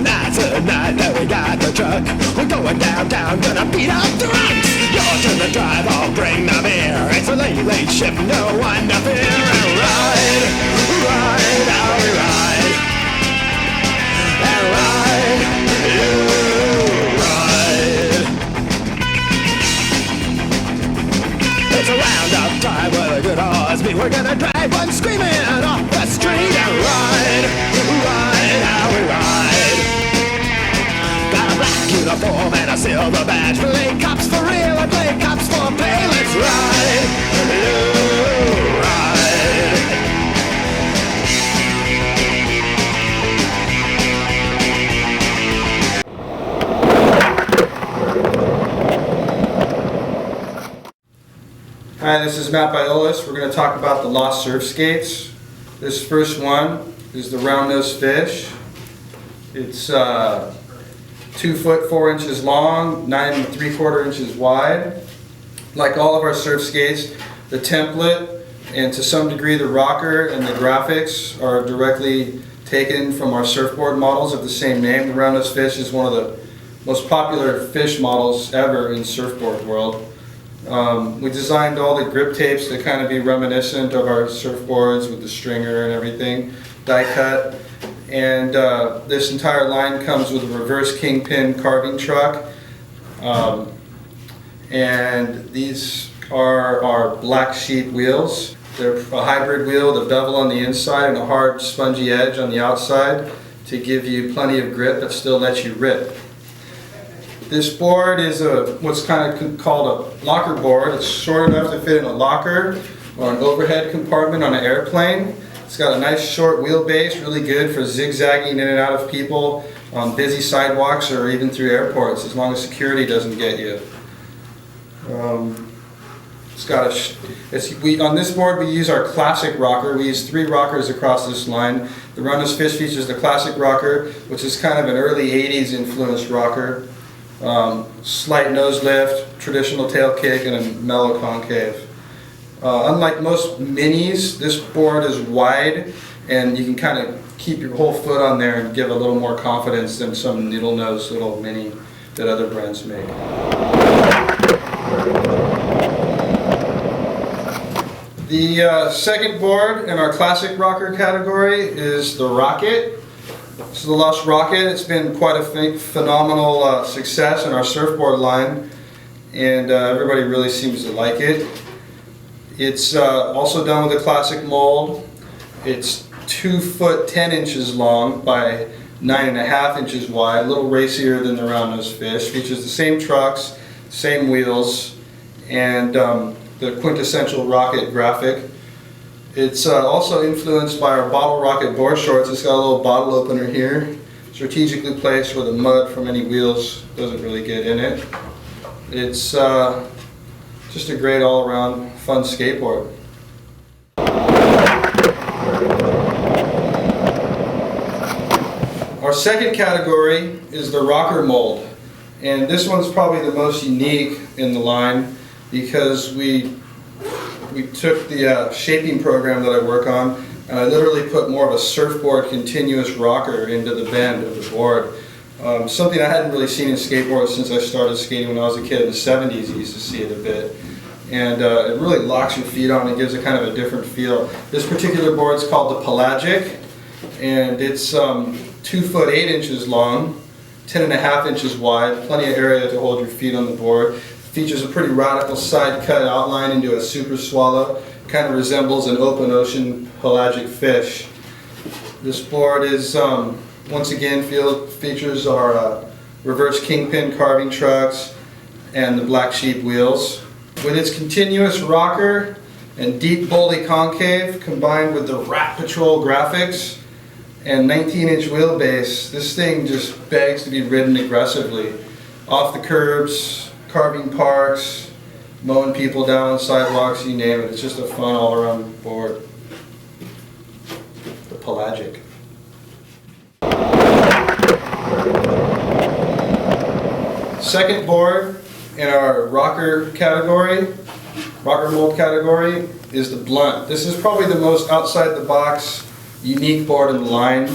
Tonight that we got the truck. We're going downtown, gonna beat up the rocks. You're to the drive, I'll bring the beer. It's a late shift, no one to fear. And ride, how we ride. And ride, you ride. It's a roundup time with a good horse beat. We're gonna drive one screaming off the street. And ride, how we ride. Uniform and a silver badge. Play cops for real and play cops for pay. Let's ride, you ride. Hi, this is Biolos. We're going to talk about the LOST SurfSkates. This first one is the round-nosed fish. It's 2 foot 4 inches long, 9 3/4 inches wide. Like all of our SurfSkates, the template and to some degree the rocker and the graphics are directly taken from our surfboard models of the same name. The round-nosed fish is one of the most popular fish models ever in surfboard world. We designed all the grip tapes to kind of be reminiscent of our surfboards with the stringer and everything, die cut. And this entire line comes with a reverse kingpin carving truck. And these are our black sheep wheels. They're a hybrid wheel with a bevel on the inside and a hard spongy edge on the outside to give you plenty of grip but still let you rip. This board is what's kind of called a locker board. It's short enough to fit in a locker or an overhead compartment on an airplane. It's got a nice short wheelbase, really good for zigzagging in and out of people on busy sidewalks or even through airports, as long as security doesn't get you. It's got on this board we use our classic rocker. We use 3 rockers across this line. The round-nosed fish features the classic rocker, which is kind of an early 80s influenced rocker. Slight nose lift, traditional tail kick, and a mellow concave. Unlike most minis, this board is wide and you can kind of keep your whole foot on there and give a little more confidence than some needle nose little mini that other brands make. The second board in our classic rocker category is the Rocket. This is the LOST Rocket. It's been quite a phenomenal success in our surfboard line, and everybody really seems to like it. It's also done with a classic mold. It's 2 foot 10 inches long by 9.5 inches wide, a little racier than the round-nosed fish. Features the same trucks, same wheels, and the quintessential rocket graphic. It's also influenced by our bottle rocket board shorts. It's got a little bottle opener here, strategically placed where the mud from any wheels doesn't really get in it. It's just a great all-around fun skateboard. Our second category is the rocker mold, and this one's probably the most unique in the line because we took the shaping program that I work on and I literally put more of a surfboard continuous rocker into the bend of the board. Something I hadn't really seen in skateboards since I started skating when I was a kid in the 70s. You used to see it a bit. And it really locks your feet on and gives it kind of a different feel. This particular board is called the Pelagic, and it's 2 foot 8 inches long, 10.5 inches wide, plenty of area to hold your feet on the board. Features a pretty radical side cut outline into a super swallow. Kind of resembles an open ocean pelagic fish. This board is once again features our reverse kingpin carving trucks and the black sheep wheels. With its continuous rocker and deep boldy concave combined with the Rat Patrol graphics and 19-inch wheelbase, this thing just begs to be ridden aggressively. Off the curbs, carving parks, mowing people down on sidewalks, you name it. It's just a fun all-around board. The Pelagic. Second board in our rocker category, rocker mold category, is the Blunt. This is probably the most outside the box unique board in the line.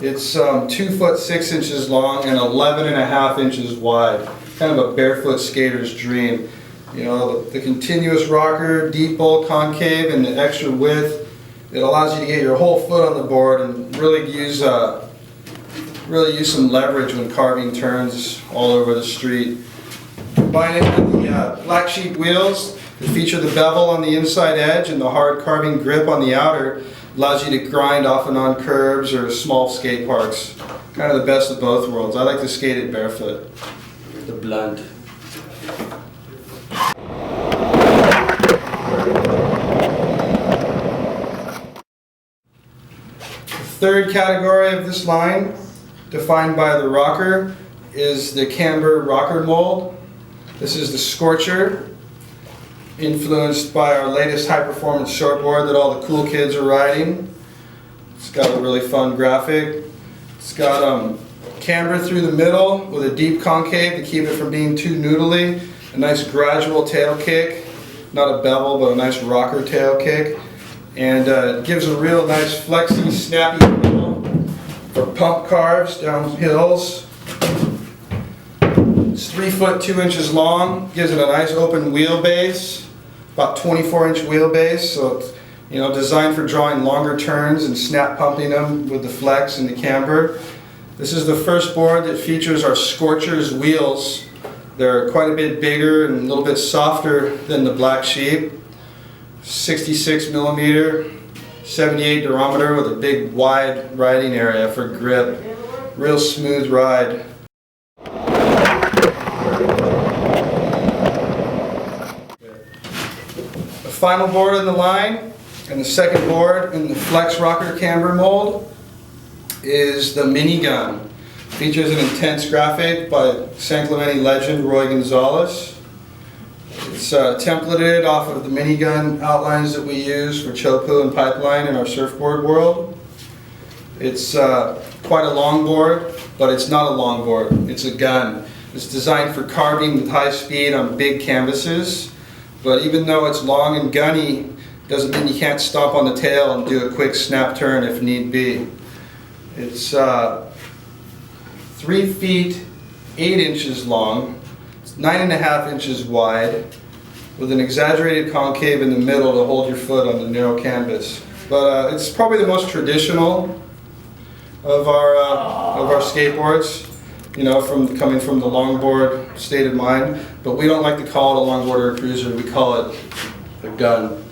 It's 2 foot 6 inches long and 11.5 inches wide. Kind of a barefoot skater's dream. You know, the continuous rocker, deep bowl concave, and the extra width. It allows you to get your whole foot on the board and really use some leverage when carving turns all over the street. Combine it with the black sheep wheels that feature the bevel on the inside edge and the hard carving grip on the outer. Allows you to grind off and on curbs or small skate parks. Kind of the best of both worlds. I like to skate it barefoot. The blunt. The third category of this line, defined by the rocker, is the camber rocker mold. This is the Scorcher, influenced by our latest high-performance shortboard that all the cool kids are riding. It's got a really fun graphic. It's got camber through the middle with a deep concave to keep it from being too noodly. A nice gradual tail kick, not a bevel, but a nice rocker tail kick. And it gives a real nice flexy, snappy feel for pump carves down hills. It's 3 foot 2 inches long, gives it a nice open wheelbase, about 24-inch wheelbase, so it's, you know, designed for drawing longer turns and snap pumping them with the flex and the camber. This is the first board that features our Scorcher's wheels. They're quite a bit bigger and a little bit softer than the Black Sheep. 66 millimeter, 78 durometer with a big wide riding area for grip. Real smooth ride. The final board in the line, and the second board in the Flex Rocker Camber mold, is the Minigun. Features an intense graphic by San Clemente legend Roy Gonzalez. It's templated off of the Minigun outlines that we use for Chopu and Pipeline in our surfboard world. It's quite a long board, but it's not a long board. It's a gun. It's designed for carving with high speed on big canvases. But even though it's long and gunny, doesn't mean you can't stomp on the tail and do a quick snap turn if need be. It's 3 feet 8 inches long. It's 9.5 inches wide, with an exaggerated concave in the middle to hold your foot on the narrow canvas. But it's probably the most traditional of our skateboards. You know, coming from the longboard state of mind, but we don't like to call it a longboard or a cruiser. We call it a gun.